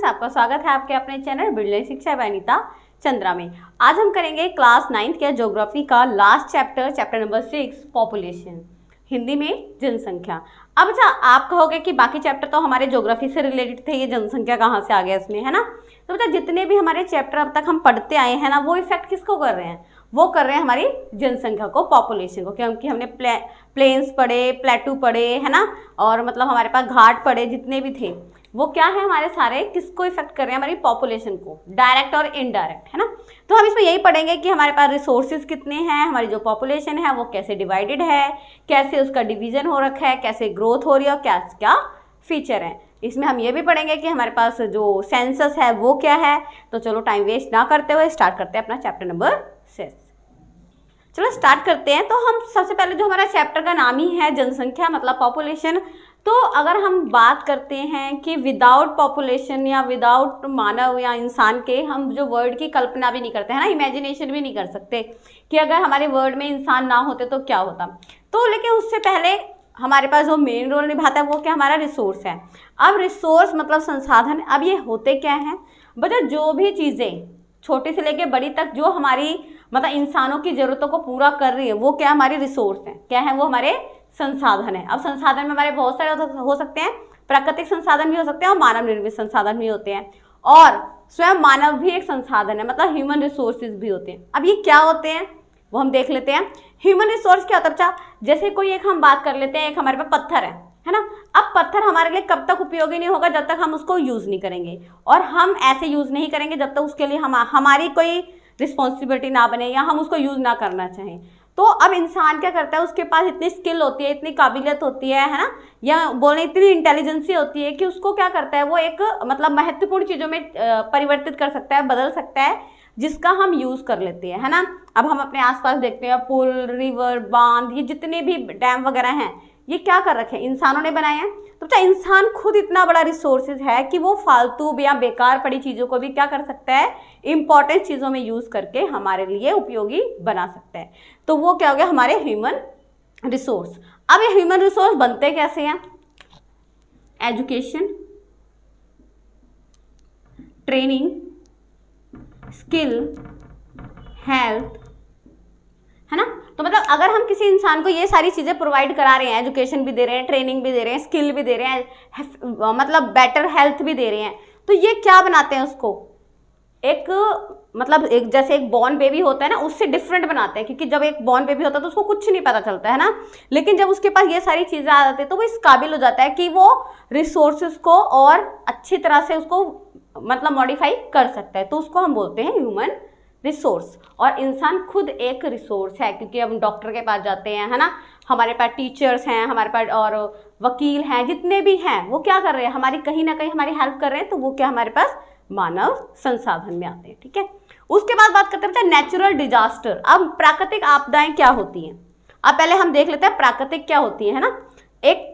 Students, आपका स्वागत है आपके अपने चैनल बिल्डिंग शिक्षा बाय अनीता चंद्रा में। आज हम करेंगे क्लास 9th के ज्योग्राफी का last chapter number 6 population, Hindi में जनसंख्या। अब अच्छा, आप कहोगे कि बाकी चैप्टर तो हमारे ज्योग्राफी से रिलेटेड थे, ये जनसंख्या कहाँ से आ गया इसमें, है ना। तो बेटा जितने भी हमारे चैप्टर अब तक हम पढ़ते आए हैं ना, वो इफेक्ट किसको कर रहे हैं, वो कर रहे हैं हमारी जनसंख्या को, पॉपुलेशन को। क्योंकि हमने प्लेन्स पढ़े, प्लेटू पढ़े, है ना, और मतलब हमारे पास घाट पढ़े, जितने भी थे वो क्या है हमारे सारे किसको इफेक्ट कर रहे हैं, हमारी पॉपुलेशन को, डायरेक्ट और इनडायरेक्ट, है ना। तो हम इसमें यही पढ़ेंगे कि हमारे पास रिसोर्सेज कितने हैं, हमारी जो पॉपुलेशन है वो कैसे डिवाइडेड है, कैसे उसका डिवीजन हो रखा है, कैसे ग्रोथ हो रही है और क्या क्या फीचर है। इसमें हम ये भी पढ़ेंगे कि हमारे पास जो सेंसस है वो क्या है। तो चलो टाइम वेस्ट ना करते हुए स्टार्ट करते हैं अपना चैप्टर नंबर 6। चलो स्टार्ट करते हैं। तो हम सबसे पहले जो हमारा चैप्टर का नाम ही है जनसंख्या मतलब पॉपुलेशन, तो अगर हम बात करते हैं कि विदाउट पॉपुलेशन या विदाउट मानव या इंसान के हम जो वर्ड की कल्पना भी नहीं करते हैं ना, इमेजिनेशन भी नहीं कर सकते कि अगर हमारे वर्ड में इंसान ना होते तो क्या होता। तो लेकिन उससे पहले हमारे पास जो मेन रोल निभाता है वो क्या, हमारा रिसोर्स है। अब रिसोर्स मतलब संसाधन। अब ये होते क्या हैं बच्चा, जो भी चीज़ें छोटी से लेके बड़ी तक जो हमारी मतलब इंसानों की ज़रूरतों को पूरा कर रही है वो क्या हमारी रिसोर्स है, क्या है वो हमारे संसाधन है। अब संसाधन में हमारे बहुत सारे हो सकते हैं, प्राकृतिक संसाधन भी हो सकते हैं और मानव निर्मित संसाधन भी होते हैं, और स्वयं मानव भी एक संसाधन है, मतलब ह्यूमन रिसोर्सेज भी होते हैं। अब ये क्या होते हैं वो हम देख लेते हैं। ह्यूमन रिसोर्स क्या होता है बच्चा, जैसे कोई एक हम बात कर लेते हैं, एक हमारे पास पत्थर है ना। अब पत्थर हमारे लिए कब तक उपयोगी नहीं होगा, जब तक हम उसको यूज़ नहीं करेंगे, और हम ऐसे यूज़ नहीं करेंगे जब तक उसके लिए हमारी कोई रिस्पॉन्सिबिलिटी ना बने या हम उसको यूज़ ना करना चाहें। तो अब इंसान क्या करता है, उसके पास इतनी स्किल होती है, इतनी काबिलियत होती है ना, या बोलने इतनी इंटेलिजेंसी होती है कि उसको क्या करता है वो एक मतलब महत्वपूर्ण चीज़ों में परिवर्तित कर सकता है, बदल सकता है, जिसका हम यूज़ कर लेते हैं, है ना। अब हम अपने आसपास देखते हैं पुल, रिवर, बांध, ये जितने भी डैम वगैरह हैं ये क्या कर रखे हैं, इंसानों ने बनाए हैं। तो क्या इंसान खुद इतना बड़ा रिसोर्सेज है कि वो फालतू या बेकार पड़ी चीज़ों को भी क्या कर सकता है, इंपॉर्टेंट चीज़ों में यूज़ करके हमारे लिए उपयोगी बना सकता है। तो वो क्या हो गया हमारे ह्यूमन रिसोर्स। अब ये ह्यूमन रिसोर्स बनते कैसे हैं, एजुकेशन, ट्रेनिंग, स्किल, हेल्थ, है ना। तो मतलब अगर हम किसी इंसान को ये सारी चीज़ें प्रोवाइड करा रहे हैं, एजुकेशन भी दे रहे हैं, ट्रेनिंग भी दे रहे हैं, स्किल भी दे रहे हैं, मतलब बेटर हेल्थ भी दे रहे हैं, तो ये क्या बनाते हैं उसको एक मतलब एक जैसे एक बॉर्न बेबी होता है ना, उससे डिफरेंट बनाते हैं। क्योंकि जब एक बॉर्न बेबी होता है तो उसको कुछ नहीं पता चलता है ना, लेकिन जब उसके पास ये सारी चीज़ें आ जाती है तो वो इस काबिल हो जाता है कि वो रिसोर्सेज को और अच्छी तरह से उसको मतलब मॉडिफाई कर सकता है। तो उसको हम बोलते हैं ह्यूमन रिसोर्स। और इंसान खुद एक रिसोर्स है, क्योंकि अब हम डॉक्टर के पास जाते हैं, है ना, हमारे पास टीचर्स हैं, हमारे पास और वकील हैं, जितने भी हैं वो क्या कर रहे हैं, हमारी कहीं ना कहीं हमारी हेल्प कर रहे हैं। तो वो क्या हमारे पास मानव संसाधन में आते हैं, ठीक है। उसके बाद बात करते हैं नेचुरल डिजास्टर। अब प्राकृतिक आपदाएं क्या होती हैं, अब पहले हम देख लेते हैं प्राकृतिक क्या होती है ना। एक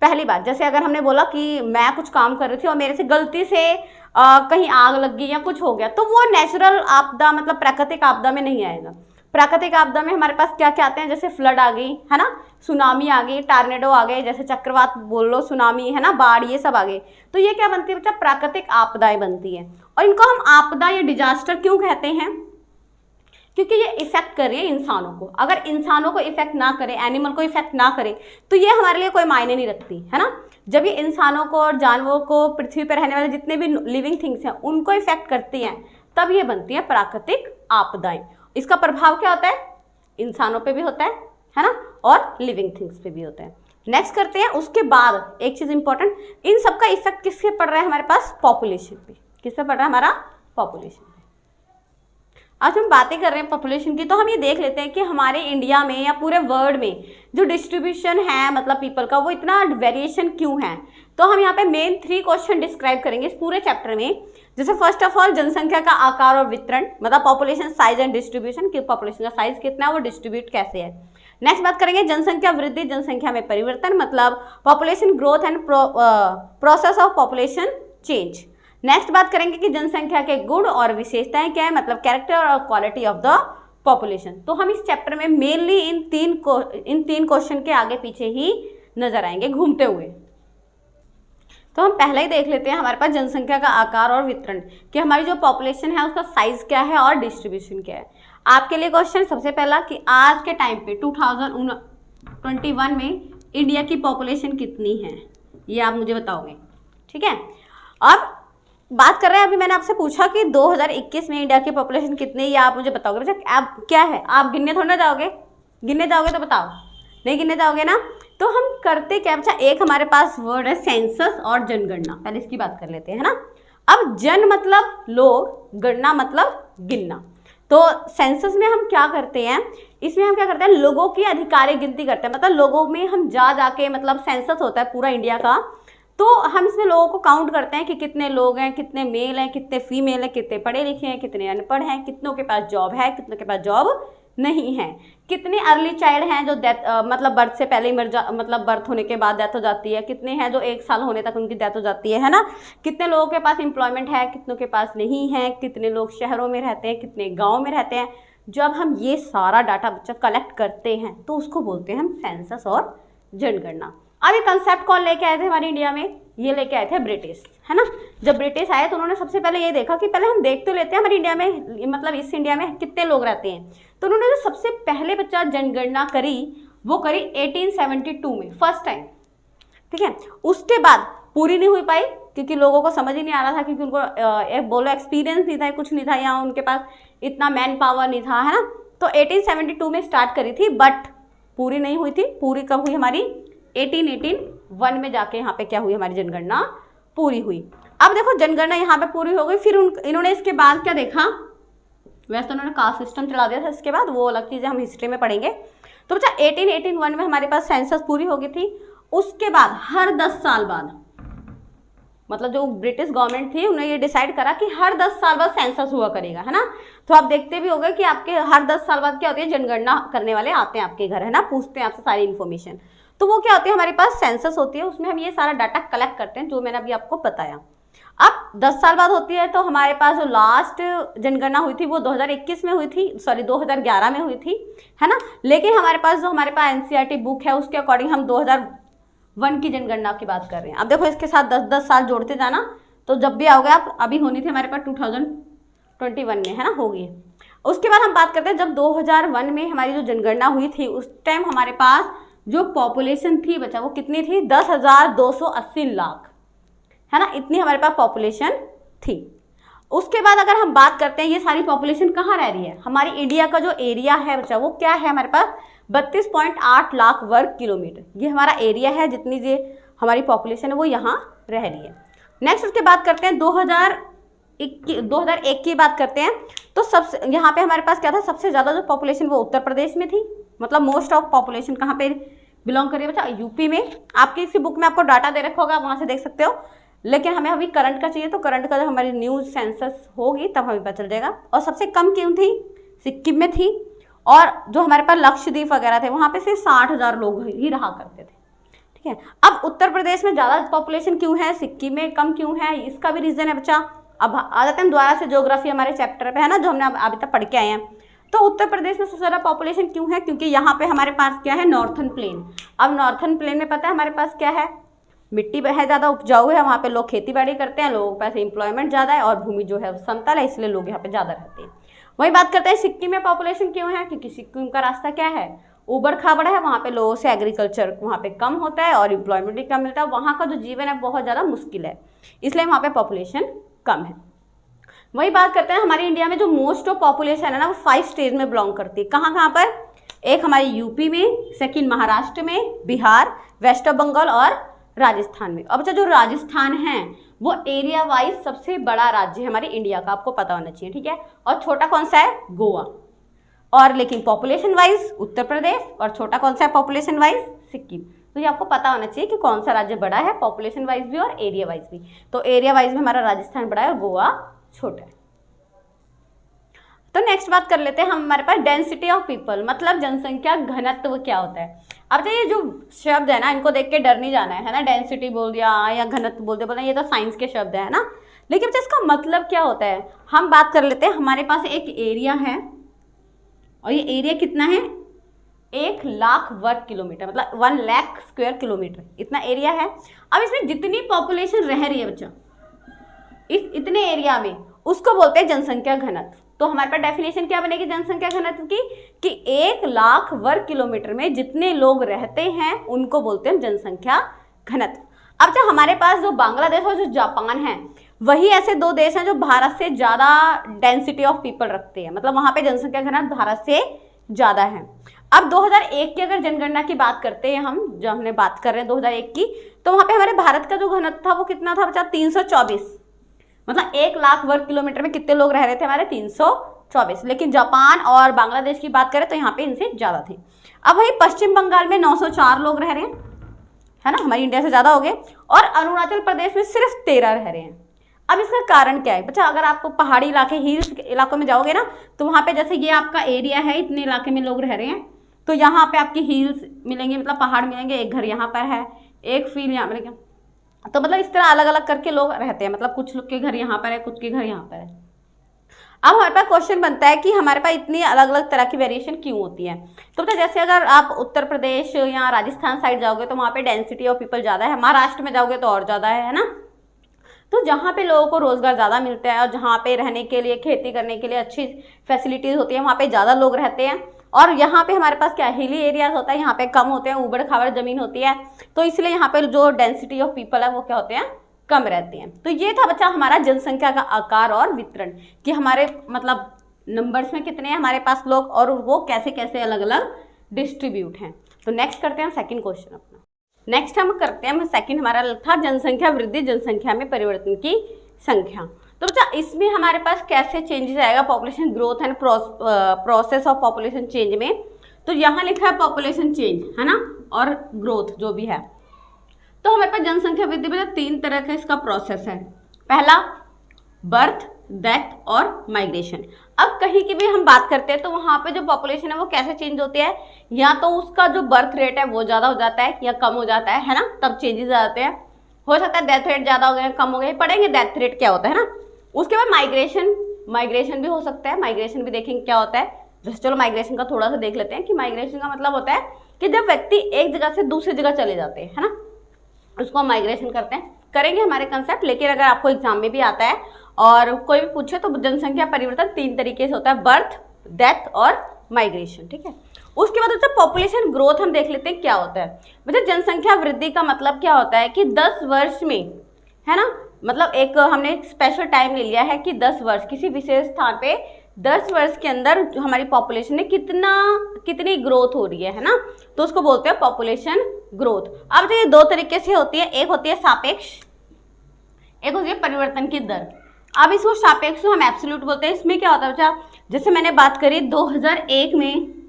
पहली बात, जैसे अगर हमने बोला कि मैं कुछ काम कर रही थी और मेरे से गलती से कहीं आग लग गई या कुछ हो गया, तो वो नेचुरल आपदा मतलब प्राकृतिक आपदा में नहीं आएगा। प्राकृतिक आपदा में हमारे पास क्या क्या आते हैं, जैसे फ्लड आ गई, है ना, सुनामी आ गई, टार्नेडो आ गए, जैसे चक्रवात बोल लो, सुनामी, है ना, बाढ़, ये सब आ गए। तो ये क्या बनती है बच्चा, प्राकृतिक आपदाएं बनती है। और इनको हम आपदा या डिजास्टर क्यों कहते हैं, क्योंकि ये इफेक्ट कर रही है इंसानों को। अगर इंसानों को इफेक्ट ना करे, एनिमल को इफेक्ट ना करे, तो ये हमारे लिए कोई मायने नहीं रखती, है ना। जब ये इंसानों को और जानवरों को, पृथ्वी पर रहने वाले जितने भी लिविंग थिंग्स हैं उनको इफेक्ट करती हैं, तब ये बनती है प्राकृतिक आपदाएं। इसका प्रभाव क्या होता है, इंसानों पे भी होता है ना, और लिविंग थिंग्स पे भी होता है। नेक्स्ट करते हैं। उसके बाद एक चीज़ इंपॉर्टेंट, इन सबका इफेक्ट किससे पड़ रहा है हमारे पास, पॉपुलेशन पे। किससे पड़ रहा है, हमारा पॉपुलेशन। आज हम बातें कर रहे हैं पॉपुलेशन की, तो हम ये देख लेते हैं कि हमारे इंडिया में या पूरे वर्ल्ड में जो डिस्ट्रीब्यूशन है मतलब पीपल का, वो इतना वेरिएशन क्यों है। तो हम यहाँ पे मेन 3 क्वेश्चन डिस्क्राइब करेंगे इस पूरे चैप्टर में। जैसे फर्स्ट ऑफ ऑल जनसंख्या का आकार और वितरण, मतलब पॉपुलेशन साइज एंड डिस्ट्रीब्यूशन, कि पॉपुलेशन का साइज कितना है, वो डिस्ट्रीब्यूट कैसे है। नेक्स्ट बात करेंगे जनसंख्या वृद्धि, जनसंख्या में परिवर्तन, मतलब population growth and process of population change. Next बात करेंगे कि जनसंख्या के गुण और विशेषताएं क्या है, मतलब कैरेक्टर और क्वालिटी ऑफ द पॉपुलेशन। तो हम इस चैप्टर में मेनली इन तीन क्वेश्चन के आगे पीछे ही नजर आएंगे घूमते हुए। तो हम पहले ही देख लेते हैं हमारे पास जनसंख्या का आकार और वितरण, कि हमारी जो पॉपुलेशन है उसका साइज क्या है और डिस्ट्रीब्यूशन क्या है। आपके लिए क्वेश्चन सबसे पहला कि आज के टाइम पे 2021 में इंडिया की पॉपुलेशन कितनी है, ये आप मुझे बताओगे, ठीक है। अब बात कर रहे हैं, अभी मैंने आपसे पूछा कि 2021 में इंडिया की पॉपुलेशन कितनी है, ये आप मुझे बताओगे। बच्चा आप क्या है, आप गिनने थोड़ा ना जाओगे, गिनने जाओगे तो बताओ, नहीं गिनने जाओगे ना। तो हम करते क्या बच्चा, एक हमारे पास वर्ड है सेंसस और जनगणना, पहले इसकी बात कर लेते हैं ना। अब जन मतलब लोग, गणना मतलब गिनना। तो सेंसस में हम क्या करते हैं, इसमें हम क्या करते हैं, लोगों की आधिकारिक गिनती करते हैं, मतलब लोगों में हम जाके मतलब सेंसस होता है पूरा इंडिया का, तो हम इसमें लोगों को काउंट करते हैं कि कितने लोग हैं, कितने मेल हैं, कितने फीमेल हैं, कितने पढ़े लिखे हैं, कितने अनपढ़ हैं, कितनों के पास जॉब है, कितनों के पास जॉब नहीं है, कितने अर्ली चाइल्ड हैं जो डेथ मतलब बर्थ से पहले ही मतलब बर्थ होने के बाद डेथ हो जाती है, कितने हैं जो 1 साल होने तक उनकी डेथ हो जाती है ना, कितने लोगों के पास एम्प्लॉयमेंट है, कितनों के पास नहीं है, कितने लोग शहरों में रहते हैं, कितने गाँव में रहते हैं। जब हम ये सारा डाटा बच्चा कलेक्ट करते हैं तो उसको बोलते हैं हम सेंसस और जनगणना। अब ये कंसेप्ट कौन लेके आए थे हमारे इंडिया में, ये लेके आए थे ब्रिटिश, है ना। जब ब्रिटिश आए तो उन्होंने सबसे पहले ये देखा कि पहले हम देख तो लेते हैं हमारे इंडिया में, मतलब इस इंडिया में कितने लोग रहते हैं। तो उन्होंने जो सबसे पहले बच्चा जनगणना करी वो करी 1872 में फर्स्ट टाइम, ठीक है। उसके बाद पूरी नहीं हुई पाई क्योंकि लोगों को समझ ही नहीं आ रहा था, क्योंकि उनको बोलो एक्सपीरियंस नहीं था, कुछ नहीं था, या उनके पास इतना मैन पावर नहीं था, है ना। तो 1872 में स्टार्ट करी थी बट पूरी नहीं हुई थी। पूरी कब हुई हमारी, 1881 में जाके यहाँ पे क्या हुई, हमारी जनगणना पूरी हुई। अब देखो जनगणना यहाँ पे पूरी हो गई, फिर इन्होंने इसके बाद क्या देखा, वैसे तो उन्होंने कास्ट सिस्टम चला दिया था इसके बाद, वो अलग चीज़ें हम हिस्ट्री में पढ़ेंगे। तो बच्चा 1881 में हमारे पास सेंसस पूरी हो गई थी। उसके बाद हर 10 साल बाद, मतलब जो ब्रिटिश गवर्नमेंट थी उन्होंने ये डिसाइड करा कि हर 10 साल बाद सेंसस हुआ करेगा, है ना। तो आप देखते भी होंगे कि आपके हर 10 साल बाद क्या होती है, जनगणना करने वाले आते हैं आपके घर, है ना, पूछते हैं आपसे सारी इन्फॉर्मेशन। तो वो क्या होती है, हमारे पास सेंसस होती है, उसमें हम ये सारा डाटा कलेक्ट करते हैं जो मैंने अभी आपको बताया। अब 10 साल बाद होती है, तो हमारे पास जो लास्ट जनगणना हुई थी वो 2021 में हुई थी, सॉरी 2011 में हुई थी, है ना। लेकिन हमारे पास एनसीईआरटी बुक है उसके अकॉर्डिंग हम 2001 की जनगणना की बात कर रहे हैं। अब देखो इसके साथ 10-10 साल जोड़ते जाना, तो जब भी आओगे आप, अभी होनी थी हमारे पास 2021 में, है ना, होगी। उसके बाद हम बात करते हैं जब 2001 में हमारी जो जनगणना हुई थी उस टाइम हमारे पास जो पॉपुलेशन थी बच्चा वो कितनी थी, 10,280 लाख, है ना, इतनी हमारे पास पॉपुलेशन थी। उसके बाद अगर हम बात करते हैं ये सारी पॉपुलेशन कहाँ रह रही है, हमारी इंडिया का जो एरिया है बच्चा वो क्या है, हमारे पास 32.8 लाख वर्ग किलोमीटर, ये हमारा एरिया है, जितनी ये हमारी पॉपुलेशन है वो यहाँ रह रही है। नेक्स्ट उसके बात करते हैं 2001 की बात करते हैं। तो सबसे यहाँ पे हमारे पास क्या था, सबसे ज़्यादा जो पॉपुलेशन वो उत्तर प्रदेश में थी, मतलब मोस्ट ऑफ पॉपुलेशन कहाँ पे बिलोंग कर रही है बच्चा, यूपी में। आपकी इसी बुक में आपको डाटा दे रखा होगा, आप वहाँ से देख सकते हो। लेकिन हमें अभी करंट का चाहिए, तो करंट का जब हमारी न्यूज़ सेंसस होगी तब हमें पता चल जाएगा। और सबसे कम क्यों थी, सिक्किम में थी, और जो हमारे पास लक्षद्वीप वगैरह थे वहाँ पे सिर्फ 60,000 लोग ही रहा करते थे, ठीक है। अब उत्तर प्रदेश में ज़्यादा पॉपुलेशन क्यों है, सिक्किम में कम क्यों है, इसका भी रीज़न है बच्चा। अब आ जाते हैं दोबारा से ज्योग्राफी हमारे चैप्टर पे, है ना, जो हमने अभी तक पढ़ के आए हैं। तो उत्तर प्रदेश में सबसे ज़्यादा पॉपुलेशन क्यों है, क्योंकि यहाँ पे हमारे पास क्या है, नॉर्थन प्लेन। अब नॉर्थन प्लेन में पता है हमारे पास क्या है, मिट्टी है, ज़्यादा उपजाऊ है, वहाँ पे लोग खेती बाड़ी करते हैं, लोगों के पास एम्प्लॉयमेंट ज़्यादा है, और भूमि जो है समतल है, इसलिए लोग यहाँ पे ज़्यादा रहते हैं। वही बात करते हैं सिक्किम में पॉपुलेशन क्यों है, क्योंकि सिक्किम का रास्ता क्या है, ऊबड़ खाबड़ है, वहाँ पे लोगों से एग्रीकल्चर वहाँ पे कम होता है और एम्प्लॉयमेंट भी कम मिलता है, वहाँ का जो जीवन है बहुत ज़्यादा मुश्किल है, इसलिए वहाँ पे पॉपुलेशन कम है। वही बात करते हैं हमारी इंडिया में जो मोस्ट ऑफ पॉपुलेशन है ना वो 5 स्टेट में बिलोंग करती है। कहाँ कहाँ पर, एक हमारी यूपी में, सेकंड महाराष्ट्र में, बिहार, वेस्ट बंगाल और राजस्थान में। अब जो राजस्थान है वो एरिया वाइज सबसे बड़ा राज्य है हमारी इंडिया का, आपको पता होना चाहिए, ठीक है। और छोटा कौन सा है, गोवा। और लेकिन पॉपुलेशन वाइज उत्तर प्रदेश, और छोटा कौन सा है पॉपुलेशन वाइज, सिक्किम। तो ये आपको पता होना चाहिए कि कौन सा राज्य बड़ा है पॉपुलेशन वाइज भी और एरिया वाइज भी। तो एरिया वाइज में हमारा राजस्थान बड़ा है और गोवा छोटा है। तो नेक्स्ट बात कर लेते हैं हम, हमारे पास डेंसिटी ऑफ पीपल, मतलब जनसंख्या घनत्व क्या होता है। अब ये जो शब्द है ना इनको देख के डर नहीं जाना है ना, डेंसिटी बोल दिया या घनत्व बोल दिया, बोला ये तो साइंस के शब्द है ना, लेकिन इसका मतलब क्या होता है हम बात कर लेते हैं। हमारे पास एक एरिया है और ये एरिया कितना है 1,00,000 वर्ग किलोमीटर, मतलब 1,00,000 स्क्वायर किलोमीटर इतना एरिया है। अब इसमें जितनी पॉपुलेशन रह रही है बच्चा इस इतने एरिया में, उसको बोलते हैं जनसंख्या घनत्व। तो हमारे पास डेफिनेशन क्या बनेगी जनसंख्या घनत्व की, कि 1,00,000 वर्ग किलोमीटर में जितने लोग रहते हैं उनको बोलते हैं जनसंख्या घनत्व। अब जो हमारे पास जो बांग्लादेश और जो जापान है, वही ऐसे दो देश हैं जो भारत से ज़्यादा डेंसिटी ऑफ पीपल रखते हैं, मतलब वहाँ पे जनसंख्या घनत्व भारत से ज़्यादा है। अब 2001 की अगर जनगणना की बात करते हैं हम, जो हमने बात कर रहे हैं 2001 की, तो वहाँ पे हमारे भारत का जो घनत्व था वो कितना था बच्चा, 324, मतलब 1,00,000 वर्ग किलोमीटर में कितने लोग रह रहे थे हमारे, 324। लेकिन जापान और बांग्लादेश की बात करें तो यहाँ पे इनसे ज़्यादा थे। अब वही पश्चिम बंगाल में 904 लोग रह रहे हैं, है ना, हमारी इंडिया से ज़्यादा हो गए। और अरुणाचल प्रदेश में सिर्फ 13 रह रहे हैं। अब इसका कारण क्या है बच्चा, अगर आप पहाड़ी इलाके हिल्स इलाकों में जाओगे ना, तो वहाँ पे जैसे ये आपका एरिया है, इतने इलाके में लोग रह रहे हैं, तो यहाँ पे आपकी हिल्स मिलेंगे, मतलब पहाड़ मिलेंगे, एक घर यहाँ पर है, एक फील्ड यहाँ मिलेगा, तो मतलब इस तरह अलग अलग करके लोग रहते हैं, मतलब कुछ लोग के घर यहाँ पर है, कुछ के घर यहाँ पर है। अब हमारे पास क्वेश्चन बनता है कि हमारे पास इतनी अलग अलग तरह की वेरिएशन क्यों होती है। तो बता जैसे अगर आप उत्तर प्रदेश या राजस्थान साइड जाओगे तो वहाँ पे डेंसिटी ऑफ पीपल ज़्यादा है, महाराष्ट्र में जाओगे तो और ज़्यादा है ना। तो जहाँ पे लोगों को रोज़गार ज़्यादा मिलता है और जहाँ पे रहने के लिए, खेती करने के लिए अच्छी फैसिलिटीज़ होती है, वहाँ पे ज़्यादा लोग रहते हैं। और यहाँ पे हमारे पास क्या हिली एरियाज होता है, यहाँ पे कम होते हैं, ऊबड़ खाबड़ ज़मीन होती है, तो इसलिए यहाँ पे जो डेंसिटी ऑफ पीपल है वो क्या होते हैं, कम रहती हैं। तो ये था बच्चा हमारा जनसंख्या का आकार और वितरण, कि हमारे मतलब नंबर्स में कितने हैं हमारे पास लोग और वो कैसे कैसे अलग अलग डिस्ट्रीब्यूट हैं। तो नेक्स्ट करते हैं सेकंड क्वेश्चन अपना। नेक्स्ट हम करते हैं, सेकंड हमारा था जनसंख्या वृद्धि, जनसंख्या में परिवर्तन की संख्या। तो बच्चा इसमें हमारे पास कैसे चेंजेस आएगा population growth and process of population change में। तो यहाँ लिखा है पॉपुलेशन चेंज, है ना, और ग्रोथ जो भी है। तो हमारे पास जनसंख्या वृद्धि में 3 तरह का इसका प्रोसेस है। पहला बर्थ, डेथ और माइग्रेशन। अब कहीं की भी हम बात करते हैं तो वहाँ पे जो पॉपुलेशन है वो कैसे चेंज होती है, या तो उसका जो बर्थ रेट है वो ज़्यादा हो जाता है या कम हो जाता है ना, तब चेंजेस आ जाते हैं। हो सकता है डेथ रेट ज़्यादा हो गए, कम हो गए, पढ़ेंगे डेथ रेट क्या होता है ना। उसके बाद माइग्रेशन भी हो सकता है, माइग्रेशन भी देखेंगे क्या होता है। जैसे चलो माइग्रेशन का थोड़ा सा देख लेते हैं कि माइग्रेशन का मतलब होता है कि जब व्यक्ति एक जगह से दूसरी जगह चले जाते हैं, है ना, उसको हम माइग्रेशन करते हैं। करेंगे हमारे कंसेप्ट, लेकिन अगर आपको एग्जाम में भी आता है और कोई भी पूछे तो जनसंख्या परिवर्तन 3 तरीके से होता है, बर्थ, डेथ और माइग्रेशन, ठीक है। उसके बाद होता है पॉपुलेशन ग्रोथ। हम देख लेते हैं क्या होता है। मतलब जनसंख्या वृद्धि का मतलब क्या होता है कि 10 वर्ष में, है ना, मतलब एक हमने एक स्पेशल टाइम ले लिया है कि 10 वर्ष किसी विशेष स्थान पे 10 वर्ष के अंदर हमारी पॉपुलेशन में कितनी ग्रोथ हो रही है ना, तो उसको बोलते हैं पॉपुलेशन ग्रोथ। अब जो ये 2 तरीके से होती है, एक होती है सापेक्ष, एक होती है परिवर्तन की दर। अब इसको सापेक्ष हम एब्सोल्यूट बोलते हैं। इसमें क्या होता है बच्चा, जैसे मैंने बात करी 2001 में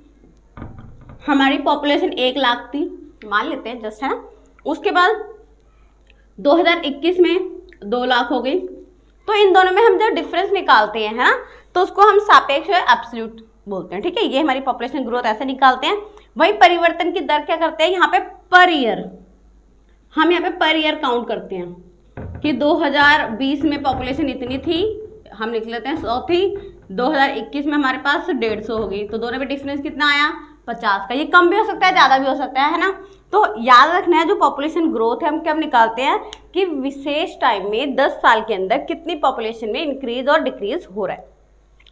हमारी पॉपुलेशन 1,00,000 थी, मान लेते हैं जस्ट, है ना। उसके बाद 2021 में 2,00,000 हो गई। तो इन दोनों में हम जब डिफरेंस निकालते हैं, है ना, तो उसको हम सापेक्ष और एब्सोल्यूट बोलते हैं, ठीक है। ये हमारी पॉपुलेशन ग्रोथ ऐसे निकालते हैं। वही परिवर्तन की दर क्या करते हैं, यहाँ पे पर ईयर, हम यहाँ पे पर ईयर काउंट करते हैं कि 2020 में पॉपुलेशन इतनी थी, हम लिख लेते हैं 100 थी, 2021 में हमारे पास 150 हो गई। तो दोनों में डिफरेंस कितना आया, 50 का। ये कम भी हो सकता है, ज़्यादा भी हो सकता है ना। तो याद रखना है जो पॉपुलेशन ग्रोथ है हम कब निकालते हैं कि विशेष टाइम में 10 साल के अंदर कितनी पॉपुलेशन में इंक्रीज और डिक्रीज हो रहा है।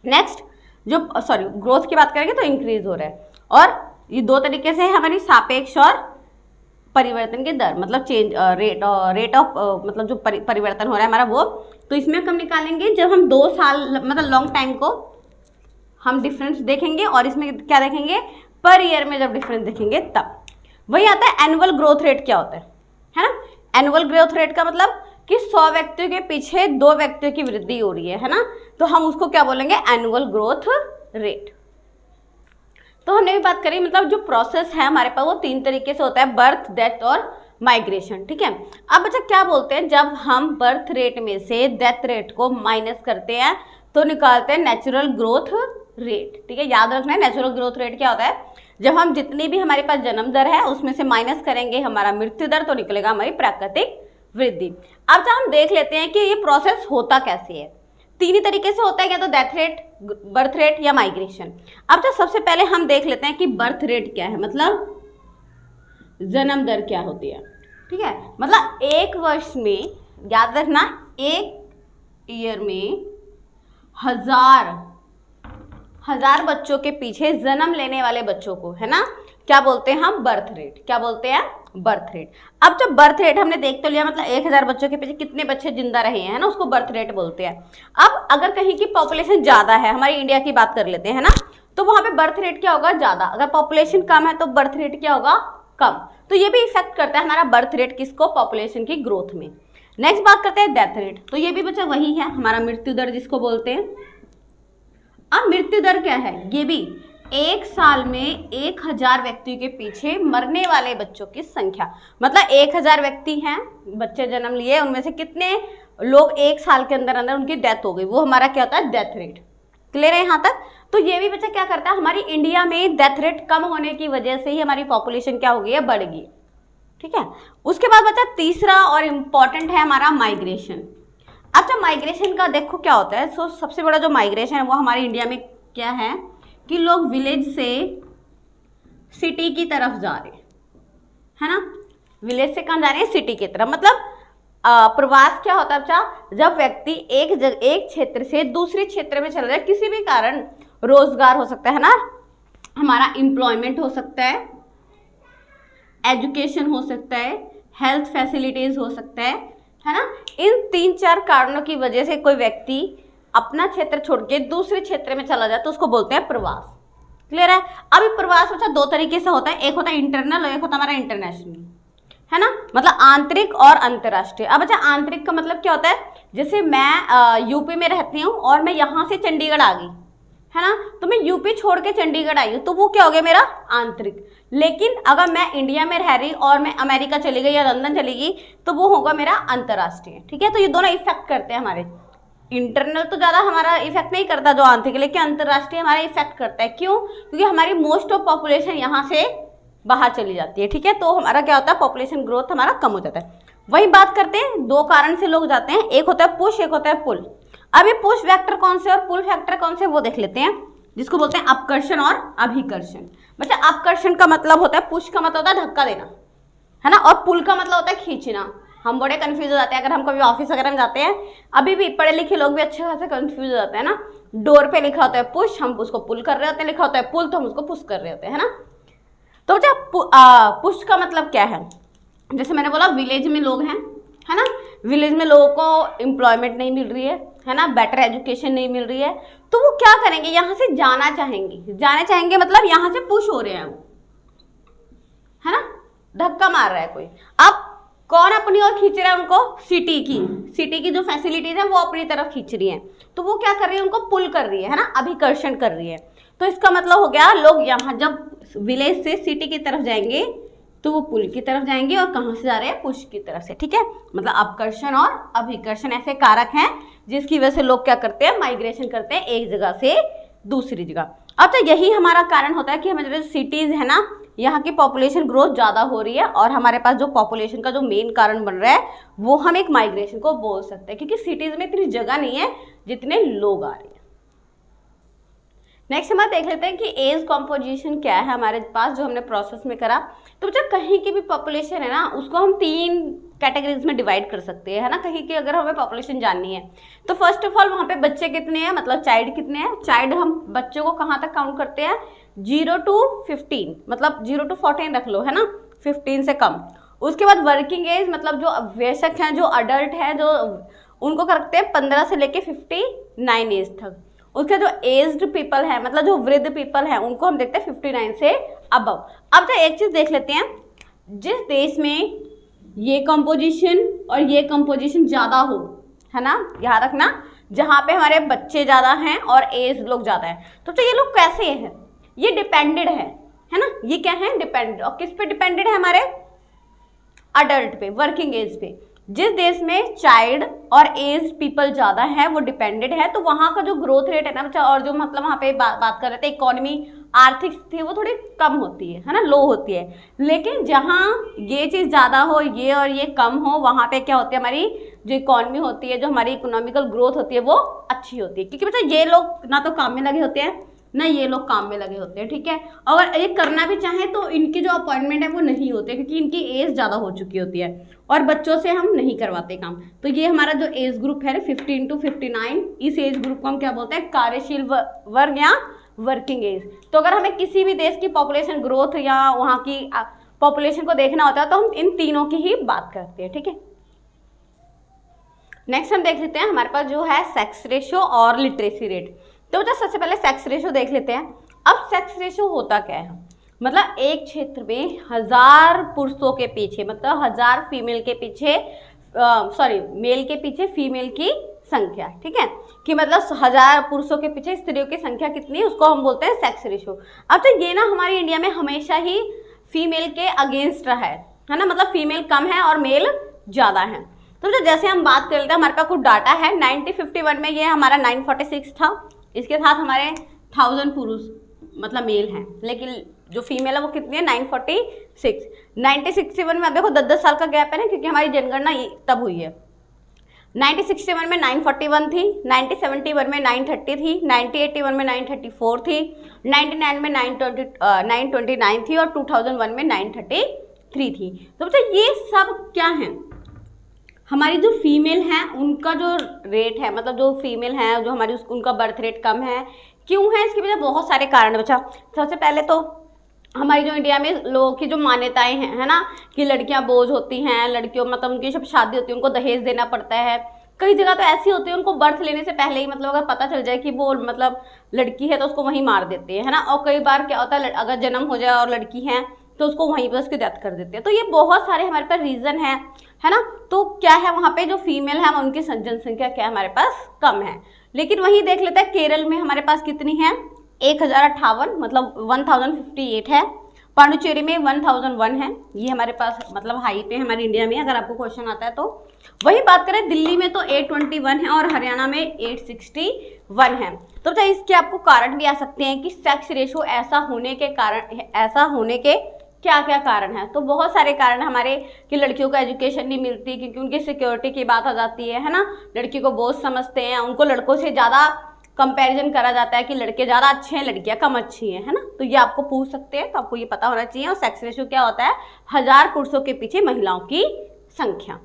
नेक्स्ट जो ग्रोथ की बात करेंगे तो इंक्रीज हो रहा है। और ये 2 तरीके से है हमारी सापेक्ष और परिवर्तन की दर, मतलब चेंज रेट ऑफ मतलब जो परिवर्तन हो रहा है हमारा वो। तो इसमें हम निकालेंगे जब हम 2 साल मतलब लॉन्ग टाइम को हम डिफरेंस देखेंगे, और इसमें क्या देखेंगे, पर ईयर में जब डिफरेंस देखेंगे तब। वही आता है एनुअल ग्रोथ रेट क्या होता है ना। एनुअल ग्रोथ रेट का मतलब कि 100 व्यक्तियों के पीछे 2 व्यक्तियों की वृद्धि हो रही है ना, तो हम उसको क्या बोलेंगे, एनुअल ग्रोथ रेट। तो हमने भी बात करी, मतलब जो प्रोसेस है हमारे पास वो 3 तरीके से होता है, बर्थ, डेथ और माइग्रेशन, ठीक है। अब बच्चा क्या बोलते हैं, जब हम बर्थ रेट में से डेथ रेट को माइनस करते हैं तो निकालते हैं नेचुरल ग्रोथ रेट, ठीक है। याद रखना है नेचुरल ग्रोथ रेट क्या होता है, जब हम जितनी भी हमारे पास जन्म दर है उसमें से माइनस करेंगे हमारा मृत्यु दर, तो निकलेगा हमारी प्राकृतिक वृद्धि। अब जब हम देख लेते हैं कि ये प्रोसेस होता कैसे है। तीन ही तरीके से होता है, या तो डेथ रेट, बर्थ रेट या माइग्रेशन। अब जो सबसे पहले हम देख लेते हैं कि बर्थ रेट क्या है, मतलब जन्म दर क्या होती है। ठीक है, मतलब एक वर्ष में, याद रखना, एक ईयर में हजार बच्चों के पीछे जन्म लेने वाले बच्चों को, है ना, क्या बोलते हैं हम, बर्थ रेट। क्या बोलते हैं, बर्थ रेट। अब जब बर्थ रेट हमने देख तो लिया, मतलब 1000 बच्चों के पीछे कितने बच्चे जिंदा रहे हैं, है ना, उसको बर्थ रेट बोलते हैं। अब अगर कहीं की पॉपुलेशन ज्यादा है, हमारी इंडिया की बात कर लेते हैं, है ना, तो वहां पे बर्थ रेट क्या होगा, ज्यादा। अगर पॉपुलेशन कम है तो बर्थ रेट क्या होगा, कम। तो ये भी इफेक्ट करता है हमारा बर्थ रेट किसको, पॉपुलेशन की ग्रोथ में। नेक्स्ट बात करते हैं डेथ रेट। तो ये भी बच्चा वही है, हमारा मृत्यु दर जिसको बोलते हैं। अब मृत्यु दर क्या है, ये भी एक साल में 1000 व्यक्तियों के पीछे मरने वाले बच्चों की संख्या, मतलब 1000 व्यक्ति हैं, बच्चे जन्म लिए, उनमें से कितने लोग एक साल के अंदर अंदर उनकी डेथ हो गई, वो हमारा क्या होता है, डेथ रेट। क्लियर है यहाँ तक। तो ये भी बच्चा क्या करता है, हमारी इंडिया में डेथ रेट कम होने की वजह से ही हमारी पॉपुलेशन क्या हो गई है, बढ़ गई। ठीक है, उसके बाद बच्चा तीसरा और इम्पॉर्टेंट है हमारा माइग्रेशन। अब जब माइग्रेशन का देखो क्या होता है, सो सबसे बड़ा जो माइग्रेशन है वो हमारे इंडिया में क्या है कि लोग विलेज से सिटी की तरफ जा रहे हैं, है ना, विलेज से कहाँ जा रहे हैं, सिटी की तरफ। मतलब प्रवास क्या होता है बच्चा, जब व्यक्ति एक क्षेत्र से दूसरे क्षेत्र में चला जाए, किसी भी कारण, रोजगार हो सकता है ना, हमारा एम्प्लॉयमेंट हो सकता है, एजुकेशन हो सकता है, हेल्थ फैसिलिटीज हो सकता है ना, इन 3-4 कारणों की वजह से कोई व्यक्ति अपना क्षेत्र छोड़ के दूसरे क्षेत्र में चला जाए तो उसको बोलते हैं प्रवास। क्लियर है। अभी प्रवास बच्चा दो तरीके से होता है, एक होता है इंटरनल और एक होता है हमारा इंटरनेशनल, है ना, मतलब आंतरिक और अंतर्राष्ट्रीय। अब अच्छा आंतरिक का मतलब क्या होता है, जैसे मैं यूपी में रहती हूँ और मैं यहाँ से चंडीगढ़ आ गई, है ना, तो मैं यूपी छोड़ के चंडीगढ़ आई हूँ, तो वो क्या हो गया, मेरा आंतरिक। लेकिन अगर मैं इंडिया में रह रही और मैं अमेरिका चली गई या लंदन चली गई तो वो होगा मेरा अंतर्राष्ट्रीय। ठीक है, तो ये दोनों इफेक्ट करते हैं हमारे। इंटरनल तो ज़्यादा हमारा इफेक्ट नहीं करता जो आंतरिक, लेकिन अंतर्राष्ट्रीय हमारा इफेक्ट करता है। क्यों, क्योंकि हमारी मोस्ट ऑफ पॉपुलेशन यहाँ से बाहर चली जाती है। ठीक है, तो हमारा क्या होता है, पॉपुलेशन ग्रोथ हमारा कम हो जाता है। वही बात करते हैं, दो कारण से लोग जाते हैं, एक होता है पुश, एक होता है पुल। अभी पुश फैक्टर कौन से और पुल फैक्टर कौन से वो देख लेते हैं, जिसको बोलते हैं अपकर्षण और अभिकर्षण। मतलब अपकर्षण का मतलब होता है, पुश का मतलब होता है धक्का देना, है ना, और पुल का मतलब होता है खींचना। हम बड़े कंफ्यूज हो जाते हैं अगर हम कभी ऑफिस वगैरह में जाते हैं, अभी भी पढ़े लिखे लोग भी अच्छे खासे कंफ्यूज हो जाते हैं ना। डोर पे लिखा होता है पुश, हम उसको पुल कर रहे होते हैं, लिखा होता है पुल तो हम उसको पुश कर रहे होते हैं, है ना। तो बच्चा पुश का मतलब क्या है, जैसे मैंने बोला विलेज में लोग हैं, है ना, विलेज में लोगों को एम्प्लॉयमेंट नहीं मिल रही है ना, बेटर एजुकेशन नहीं मिल रही है, तो वो क्या करेंगे, यहाँ से जाना चाहेंगे, मतलब यहाँ से पुश हो रहे हैं वो, है ना, धक्का मार रहा है कोई। अब कौन अपनी ओर खींच रहा है उनको, सिटी की जो फैसिलिटीज है वो अपनी तरफ खींच रही है, तो वो क्या कर रही है, उनको पुल कर रही है ना, अभिकर्षण कर रही है। तो इसका मतलब हो गया, लोग यहाँ जब विलेज से सिटी की तरफ जाएंगे तो वो पुल की तरफ जाएंगे, और कहाँ से जा रहे हैं, पुश की तरफ से। ठीक है, मतलब अपकर्षण और अभिकर्षण ऐसे कारक हैं जिसकी वजह से लोग क्या करते हैं, माइग्रेशन करते हैं एक जगह से दूसरी जगह। अब तो यही हमारा कारण होता है कि हमारे जो सिटीज है ना, यहाँ की पॉपुलेशन ग्रोथ ज़्यादा हो रही है, और हमारे पास जो पॉपुलेशन का जो मेन कारण बन रहा है वो हम एक माइग्रेशन को बोल सकते हैं, क्योंकि सिटीज़ में इतनी जगह नहीं है जितने लोग आ रहे हैं। नेक्स्ट हम देख लेते हैं कि एज कॉम्पोजिशन क्या है हमारे पास, जो हमने प्रोसेस में करा। तो बच्चा कहीं की भी पॉपुलेशन है ना, उसको हम 3 कैटेगरीज में डिवाइड कर सकते हैं, है ना। कहीं की अगर हमें पॉपुलेशन जाननी है तो फर्स्ट ऑफ ऑल वहाँ पे बच्चे कितने हैं, मतलब चाइल्ड कितने हैं। चाइल्ड हम बच्चों को कहाँ तक काउंट करते हैं, 0 to 15, मतलब 0 to 14 रख लो, है ना, 15 से कम। उसके बाद वर्किंग एज, मतलब जो वयस्क हैं, जो अडल्ट हैं, जो उनको करते हैं 15 से लेके 59 एज तक। उसके जो एज्ड पीपल है, मतलब जो वृद्ध पीपल है, उनको हम देखते हैं 59 से अबव। अब तो एक चीज देख लेते हैं, जिस देश में ये कंपोजिशन और ये कंपोजिशन ज्यादा हो, है ना, याद रखना, जहाँ पे हमारे बच्चे ज्यादा हैं और एज लोग ज्यादा हैं, तो ये लोग कैसे हैं, ये डिपेंडेड है ना, ये क्या है, डिपेंडेड। और किस पे डिपेंडेड है, हमारे अडल्ट पे, वर्किंग एज पे। जिस देश में चाइल्ड और एज पीपल ज़्यादा है, वो डिपेंडेंट है, तो वहाँ का जो ग्रोथ रेट है ना बच्चा, और जो मतलब वहाँ पे बात कर रहे थे इकोनॉमी, आर्थिक स्थिति वो थोड़ी कम होती है ना, लो होती है। लेकिन जहाँ ये चीज़ ज़्यादा हो, ये और ये कम हो, वहाँ पे क्या होती है, हमारी जो इकोनॉमी होती है, जो हमारी इकोनॉमिकल ग्रोथ होती है वो अच्छी होती है। क्योंकि बच्चा ये लोग ना तो काम में लगे होते हैं, ना ये लोग काम में लगे होते हैं, ठीक है। अगर ये करना भी चाहें तो इनकी जो अपॉइंटमेंट है वो नहीं होते, क्योंकि इनकी एज ज़्यादा हो चुकी होती है, और बच्चों से हम नहीं करवाते काम। तो ये हमारा जो एज ग्रुप है 15 to 59, इस एज ग्रुप को हम क्या बोलते हैं, कार्यशील वर्ग या वर्किंग एज। तो अगर हमें किसी भी देश की पॉपुलेशन ग्रोथ या वहाँ की पॉपुलेशन को देखना होता है तो हम इन तीनों की ही बात करते हैं, ठीक है। नेक्स्ट हम देख लेते हैं हमारे पास जो है सेक्स रेशो और लिटरेसी रेट। तो बच्चा सबसे पहले सेक्स रेशो देख लेते हैं। अब सेक्स रेशो होता क्या है, मतलब एक क्षेत्र में 1000 पुरुषों के पीछे, मतलब 1000 फीमेल के पीछे मेल के पीछे फीमेल की संख्या, ठीक है, कि मतलब 1000 पुरुषों के पीछे स्त्रियों की संख्या कितनी है, उसको हम बोलते हैं सेक्स रेशो। अब तो ये ना हमारे इंडिया में हमेशा ही फीमेल के अगेंस्ट रहा है ना, मतलब फीमेल कम है और मेल ज़्यादा है। तो जैसे हम बात कर लेते हैं, हमारे पास कुछ डाटा है 1951 में ये हमारा 946 था, इसके साथ हमारे 1000 पुरुष मतलब मेल हैं, लेकिन जो फीमेल है वो कितनी है 946। 1961 में अब देखो 10-10 साल का गैप है ना, क्योंकि हमारी जनगणना तब हुई है। 1961 में 941 थी, 1971 में 930 थी, 1981 में 934 थी, 99 में 929 थी, और 2001 में 933 थी। तो बच्चा ये सब क्या है, हमारी जो फीमेल हैं उनका जो रेट है, मतलब जो फीमेल हैं जो हमारी उनका बर्थ रेट कम है। क्यों है, इसके पीछे बहुत सारे कारण है बच्चा। सबसे पहले तो हमारी जो इंडिया में लोगों की जो मान्यताएं हैं, है ना, कि लड़कियां बोझ होती हैं, लड़कियों मतलब उनकी जब शादी होती है उनको दहेज देना पड़ता है। कई जगह तो ऐसी होती है उनको बर्थ लेने से पहले ही मतलब अगर पता चल जाए कि वो मतलब लड़की है तो उसको वहीं मार देते हैं, है ना। और कई बार क्या होता है, अगर जन्म हो जाए और लड़की है तो उसको वहीं पर उसकी डेथ कर देते हैं। तो ये बहुत सारे हमारे पास रीज़न है ना। तो क्या है, वहाँ पे जो फीमेल है उनकी जनसंख्या क्या है, हमारे पास कम है। लेकिन वहीं देख लेते हैं केरल में हमारे पास कितनी है, 1058 मतलब 1058 है। पांडुचेरी में 1001 है, ये हमारे पास मतलब हाई पे हमारे इंडिया में, अगर आपको क्वेश्चन आता है तो। वही बात करें दिल्ली में तो 821 है, और हरियाणा में 861 है। तो इसके आपको कारण भी आ सकते हैं कि सेक्स रेशो ऐसा होने के क्या क्या कारण है। तो बहुत सारे कारण हमारे, कि लड़कियों को एजुकेशन नहीं मिलती क्योंकि उनकी सिक्योरिटी की बात आ जाती है ना। लड़की को बोझ समझते हैं, उनको लड़कों से ज़्यादा कंपैरिजन करा जाता है कि लड़के ज़्यादा अच्छे हैं, लड़कियां कम अच्छी हैं, है ना। तो ये आपको पूछ सकते हैं, तो आपको ये पता होना चाहिए। और सेक्स रेशो क्या होता है, 1000 पुरुषों के पीछे महिलाओं की संख्या,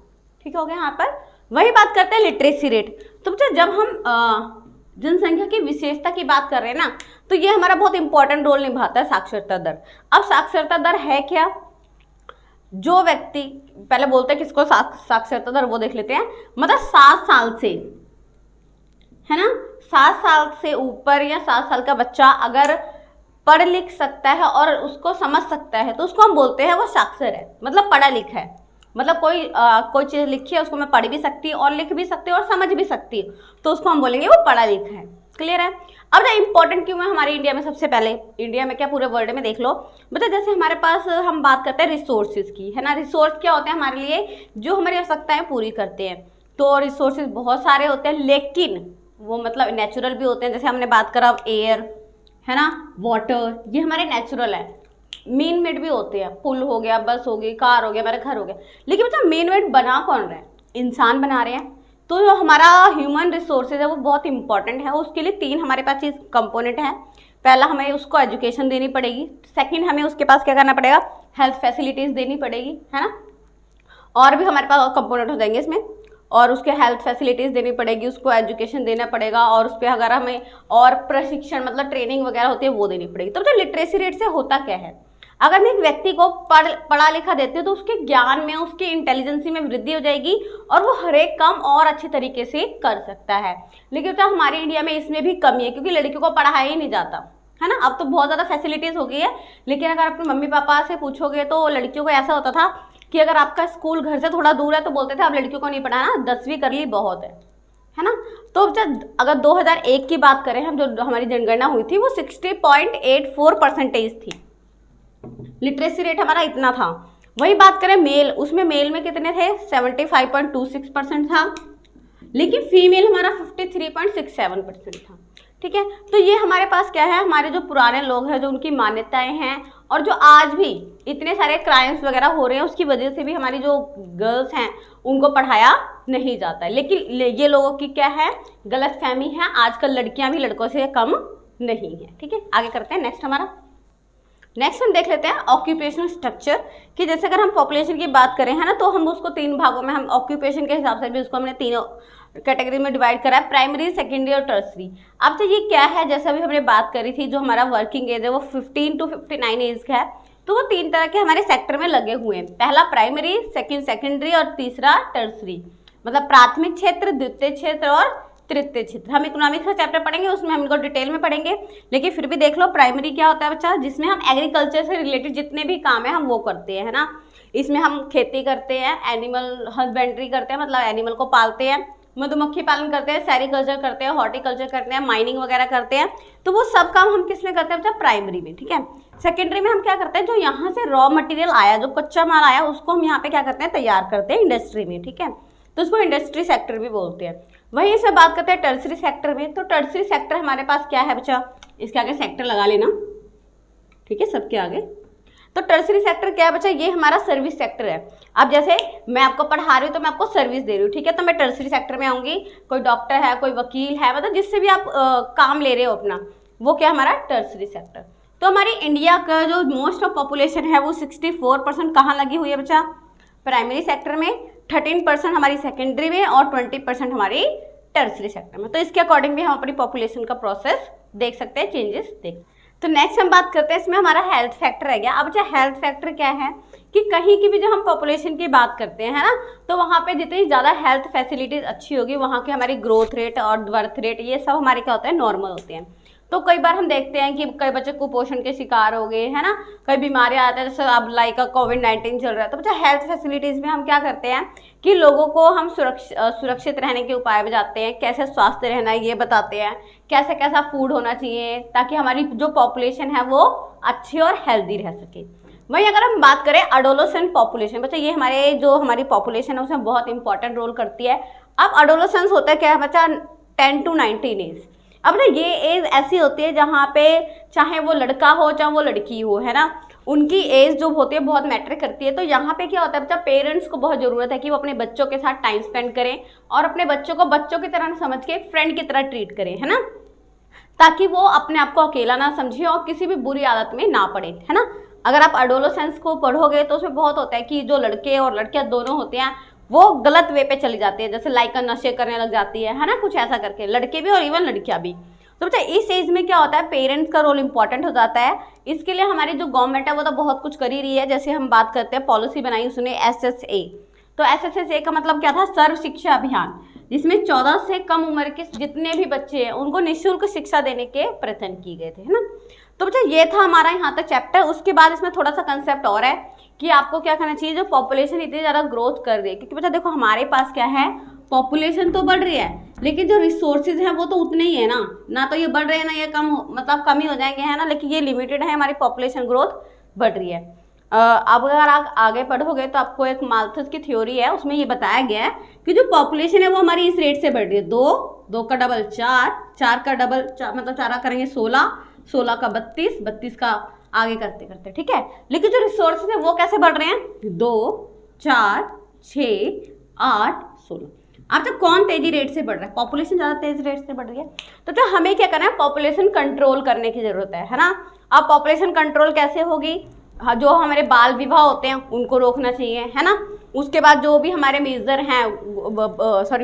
ठीक हो गया। यहाँ पर वही बात करते हैं लिटरेसी रेट। तो बच्चा जब हम जनसंख्या की विशेषता की बात कर रहे हैं ना, तो ये हमारा बहुत इंपॉर्टेंट रोल निभाता है साक्षरता दर। अब साक्षरता दर है क्या, जो व्यक्ति पहले बोलते हैं किसको साक्षरता दर, वो देख लेते हैं। मतलब 7 साल से, है ना, 7 साल से ऊपर या 7 साल का बच्चा अगर पढ़ लिख सकता है और उसको समझ सकता है तो उसको हम बोलते हैं वो साक्षर है, मतलब पढ़ा लिखा है। मतलब कोई चीज़ लिखी है उसको मैं पढ़ भी सकती हूँ और लिख भी सकती हूँ और समझ भी सकती हूँ, तो उसको हम बोलेंगे वो पढ़ा लिखा है। क्लियर है। अब जो इम्पोर्टेंट क्यों है हमारे इंडिया में, सबसे पहले इंडिया में क्या पूरे वर्ल्ड में देख लो, मतलब जैसे हमारे पास हम बात करते हैं रिसोर्सेज की, है ना। रिसोर्स क्या होते हैं हमारे लिए, जो हमारी आवश्यकताएं पूरी करते हैं। तो रिसोर्सेज बहुत सारे होते हैं, लेकिन वो मतलब नेचुरल भी होते हैं। जैसे हमने बात करा एयर, है ना, वाटर, ये हमारे नेचुरल है। मेन मेड भी होते हैं, पुल हो गया, बस हो गई, कार हो गया, हमारा घर हो गया। लेकिन मतलब मेन मेड बना कौन रहे हैं, इंसान बना रहे हैं। तो जो हमारा ह्यूमन रिसोर्सेज है वो बहुत इंपॉर्टेंट है। उसके लिए 3 हमारे पास चीज़ कंपोनेंट है। पहला, हमें उसको एजुकेशन देनी पड़ेगी। सेकंड, हमें उसके पास क्या करना पड़ेगा, हेल्थ फैसिलिटीज़ देनी पड़ेगी, है ना। और भी हमारे पास कंपोनेंट हो जाएंगे इसमें, और उसके हेल्थ फैसिलिटीज़ देनी पड़ेगी, उसको एजुकेशन देना पड़ेगा, और उस पर अगर हमें और प्रशिक्षण मतलब ट्रेनिंग वगैरह होती है वो देनी पड़ेगी। तो जो लिटरेसी रेट से होता क्या है, अगर मैं एक व्यक्ति को पढ़ा लिखा देती हूँ तो उसके ज्ञान में, उसके इंटेलिजेंसी में वृद्धि हो जाएगी और वो हर एक काम और अच्छे तरीके से कर सकता है। लेकिन तो हमारे इंडिया में इसमें भी कमी है, क्योंकि लड़कियों को पढ़ाया ही नहीं जाता, है ना। अब तो बहुत ज़्यादा फैसिलिटीज़ हो गई है, लेकिन अगर अपने मम्मी पापा से पूछोगे तो लड़कियों को ऐसा होता था कि अगर आपका स्कूल घर से थोड़ा दूर है तो बोलते थे अब लड़कियों को नहीं पढ़ाना, 10वीं कर ली बहुत है ना। तो अगर 2001 की बात करें हम, जो हमारी जनगणना हुई थी वो 60.84% थी। लिटरेसी रेट हमारा इतना था। वही बात करें मेल, उसमें मेल में कितने थे 75.26% था, लेकिन फीमेल हमारा 53.67% था। ठीक है, तो ये हमारे पास क्या है, हमारे जो पुराने लोग हैं, जो उनकी मान्यताएं हैं, और जो आज भी इतने सारे क्राइम्स वगैरह हो रहे हैं, उसकी वजह से भी हमारी जो गर्ल्स हैं उनको पढ़ाया नहीं जाता है। लेकिन ये लोगों की क्या है, गलत फहमी है, आजकल लड़कियां भी लड़कों से कम नहीं है। ठीक है, आगे करते हैं। नेक्स्ट हम देख लेते हैं ऑक्यूपेशनल स्ट्रक्चर, कि जैसे अगर हम पॉपुलेशन की बात करें है ना, तो हम उसको 3 भागों में, हम ऑक्यूपेशन के हिसाब से भी उसको हमने 3 कैटेगरी में डिवाइड करा है, प्राइमरी, सेकेंडरी और टर्सरी। अब तो ये क्या है, जैसा भी हमने बात करी थी, जो हमारा वर्किंग एज है वो 15 to 59 एज का है, तो वो 3 तरह के हमारे सेक्टर में लगे हुए हैं। पहला प्राइमरी, सेकेंडरी और तीसरा टर्सरी, मतलब प्राथमिक क्षेत्र, द्वितीय क्षेत्र और तृतीय क्षेत्र। हम इकोनॉमिक्स का चैप्टर पढ़ेंगे, उसमें हम इनको डिटेल में पढ़ेंगे, लेकिन फिर भी देख लो प्राइमरी क्या होता है बच्चा, जिसमें हम एग्रीकल्चर से रिलेटेड जितने भी काम है हम वो करते हैं, है ना। इसमें हम खेती करते हैं, एनिमल हस्बेंड्री करते हैं, मतलब एनिमल को पालते हैं, मधुमक्खी पालन करते हैं, सेरिकल्चर करते हैं, हॉर्टिकल्चर करते हैं, माइनिंग वगैरह करते हैं, तो वो सब काम हम किस में करते हैं बच्चा, प्राइमरी में। ठीक है, सेकेंडरी में हम क्या करते हैं, जो यहाँ से रॉ मटेरियल आया, जो कच्चा माल आया, उसको हम यहाँ पे क्या करते हैं, तैयार करते हैं इंडस्ट्री में। ठीक है, तो उसको इंडस्ट्री सेक्टर भी बोलते हैं। वहीं से बात करते हैं टर्सरी सेक्टर में, तो टर्सरी सेक्टर हमारे पास क्या है बच्चा, इसके आगे सेक्टर लगा लेना। ठीक है, सबके आगे। तो टर्सरी सेक्टर क्या है बच्चा, ये हमारा सर्विस सेक्टर है। अब जैसे मैं आपको पढ़ा रही हूँ तो मैं आपको सर्विस दे रही हूँ, ठीक है, तो मैं टर्सरी सेक्टर में आऊँगी, कोई डॉक्टर है, कोई वकील है, मतलब जिससे भी आप काम ले रहे हो अपना, वो क्या हमारा टर्सरी सेक्टर। तो हमारी इंडिया का जो मोस्ट ऑफ पॉपुलेशन है वो 64% कहाँ लगी हुई है बच्चा, प्राइमरी सेक्टर में, 13% हमारी सेकेंडरी में और 20% हमारी टर्सरी सेक्टर में। तो इसके अकॉर्डिंग भी हम अपनी पॉपुलेशन का प्रोसेस देख सकते हैं, चेंजेस देख। तो नेक्स्ट हम बात करते हैं, इसमें हमारा हेल्थ फैक्टर है गया। अब अच्छा हेल्थ फैक्टर क्या है कि कहीं की भी जो हम पॉपुलेशन की बात करते हैं, है ना, तो वहाँ पे जितनी ज़्यादा हेल्थ फैसिलिटीज़ अच्छी होगी, वहाँ की हमारी ग्रोथ रेट और बर्थ रेट ये सब हमारे क्या होते हैं, नॉर्मल होते हैं। तो कई बार हम देखते हैं कि कई बच्चे कुपोषण के शिकार हो गए, है ना, कई बीमारियां आती हैं, जैसे अब लाइक कोविड-19 चल रहा है, तो बच्चा हेल्थ फैसिलिटीज़ में हम क्या करते हैं कि लोगों को हम सुरक्षित रहने के उपाय बताते हैं, कैसे स्वास्थ्य रहना है ये बताते हैं, कैसे कैसा फूड होना चाहिए ताकि हमारी जो पॉपुलेशन है वो अच्छी और हेल्दी रह सके। वहीं अगर हम बात करें एडोलेसेंट पॉपुलेशन, बच्चा ये हमारी पॉपुलेशन है उसमें बहुत इंपॉर्टेंट रोल करती है। अब एडोलेसेंस होता है क्या है बच्चा, 10 to 19 एज। अब ना ये एज ऐसी होती है जहाँ पे चाहे वो लड़का हो चाहे वो लड़की हो, है ना, उनकी एज जो होती है बहुत मैटर करती है। तो यहाँ पे क्या होता है बच्चा, पेरेंट्स को बहुत ज़रूरत है कि वो अपने बच्चों के साथ टाइम स्पेंड करें और अपने बच्चों को बच्चों की तरह समझ के एक फ्रेंड की तरह ट्रीट करें, है ना, ताकि वो अपने आप को अकेला ना समझे और किसी भी बुरी आदत में ना पड़े, है ना। अगर आप एडोलेसेंस को पढ़ोगे तो उसमें बहुत होता है कि जो लड़के और लड़कियां दोनों होते हैं वो गलत वे पे चली जाती है, जैसे लाइक नशे करने लग जाती है ना, कुछ ऐसा करके, लड़के भी और इवन लड़कियां भी। तो बच्चा इस एज में क्या होता है, पेरेंट्स का रोल इंपॉर्टेंट हो जाता है। इसके लिए हमारी जो गवर्नमेंट है वो तो बहुत कुछ कर ही रही है। जैसे हम बात करते हैं, पॉलिसी बनाई उसने SSA, तो SSA का मतलब क्या था, सर्व शिक्षा अभियान, जिसमें 14 से कम उम्र के जितने भी बच्चे हैं उनको निःशुल्क शिक्षा देने के प्रयत्न किए गए थे, है ना। तो बच्चा ये था हमारा यहाँ तक चैप्टर। उसके बाद इसमें थोड़ा सा कंसेप्ट और है कि आपको क्या करना चाहिए, जो पॉपुलेशन इतनी ज़्यादा ग्रोथ कर रही है, क्योंकि बच्चा देखो हमारे पास क्या है, पॉपुलेशन तो बढ़ रही है लेकिन जो रिसोर्सेज हैं वो तो उतने ही है ना तो ये बढ़ रहे हैं ना ये कम ही हो जाएंगे, है ना, लेकिन ये लिमिटेड है, हमारी पॉपुलेशन ग्रोथ बढ़ रही है। अब अगर आप आगे पढ़ोगे तो आपको एक माल्थस की थ्योरी है, उसमें ये बताया गया है कि जो पॉपुलेशन है वो हमारी इस रेट से बढ़ रही है, 2 का डबल 4 का डबल मतलब 4 करेंगे 16 का 32 का आगे करते करते, ठीक है। लेकिन जो रिसोर्सेज है वो कैसे बढ़ रहे हैं, 2 4 6 8 16। अब तो कौन तेजी रेट से बढ़ रहा है, पॉपुलेशन ज़्यादा तेज रेट से बढ़ रही है, तो जो हमें क्या करना है, पॉपुलेशन कंट्रोल करने की जरूरत है ना। अब पॉपुलेशन कंट्रोल कैसे होगी, जो हमारे बाल विवाह होते हैं उनको रोकना चाहिए, है ना। उसके बाद जो भी हमारे मेजर हैं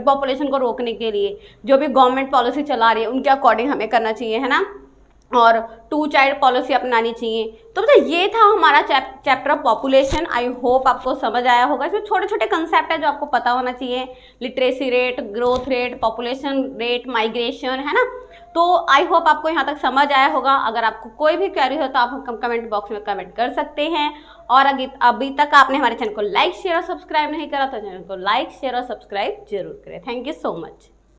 पॉपुलेशन को रोकने के लिए जो भी गवर्नमेंट पॉलिसी चला रही है उनके अकॉर्डिंग हमें करना चाहिए, है ना, और 2 चाइल्ड पॉलिसी अपनानी चाहिए। तो मतलब ये था हमारा chapter of population. I hope आपको समझ आया होगा। इसमें छोटे छोटे कंसेप्ट है जो आपको पता होना चाहिए, literacy rate, growth rate, population rate, migration, है ना। तो आई होप आपको यहाँ तक समझ आया होगा। अगर आपको कोई भी क्वेरी हो तो आप कमेंट बॉक्स में कमेंट कर सकते हैं। और अभी तक आपने हमारे चैनल को लाइक शेयर और सब्सक्राइब नहीं करा तो चैनल को लाइक शेयर और सब्सक्राइब जरूर करें। Thank you so much.